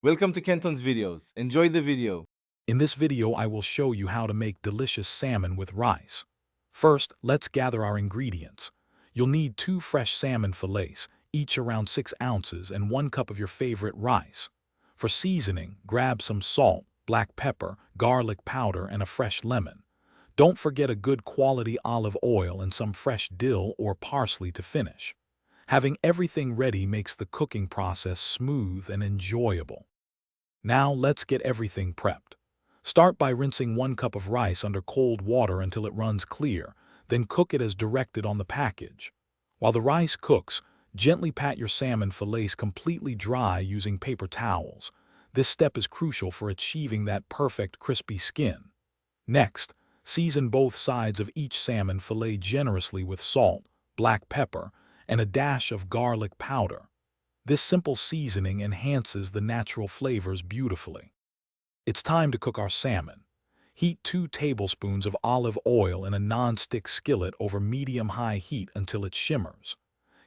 Welcome to Kenton's videos. Enjoy the video. In this video, I will show you how to make delicious salmon with rice. First, let's gather our ingredients. You'll need 2 fresh salmon fillets, each around 6 ounces, and 1 cup of your favorite rice. For seasoning, grab some salt, black pepper, garlic powder, and a fresh lemon. Don't forget a good quality olive oil and some fresh dill or parsley to finish. Having everything ready makes the cooking process smooth and enjoyable. Now let's get everything prepped. Start by rinsing 1 cup of rice under cold water until it runs clear, then cook it as directed on the package. While the rice cooks, gently pat your salmon fillets completely dry using paper towels. This step is crucial for achieving that perfect crispy skin. Next, season both sides of each salmon fillet generously with salt, black pepper, and a dash of garlic powder. This simple seasoning enhances the natural flavors beautifully. It's time to cook our salmon. Heat 2 tablespoons of olive oil in a non-stick skillet over medium-high heat until it shimmers.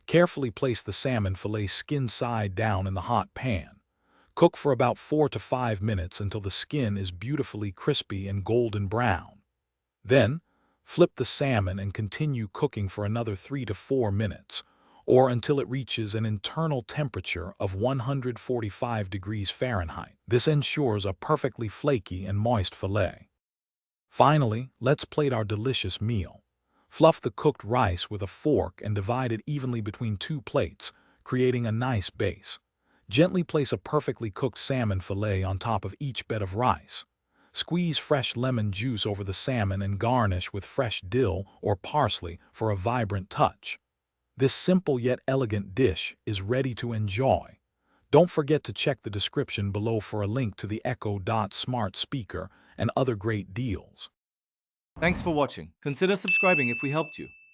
Carefully place the salmon fillet skin side down in the hot pan. Cook for about 4 to 5 minutes until the skin is beautifully crispy and golden brown. Then, flip the salmon and continue cooking for another 3 to 4 minutes, or until it reaches an internal temperature of 145 degrees Fahrenheit. This ensures a perfectly flaky and moist fillet. Finally, let's plate our delicious meal. Fluff the cooked rice with a fork and divide it evenly between 2 plates, creating a nice base. Gently place a perfectly cooked salmon fillet on top of each bed of rice. Squeeze fresh lemon juice over the salmon and garnish with fresh dill or parsley for a vibrant touch. This simple yet elegant dish is ready to enjoy. Don't forget to check the description below for a link to the Echo Dot smart speaker and other great deals. Thanks for watching. Consider subscribing if we helped you.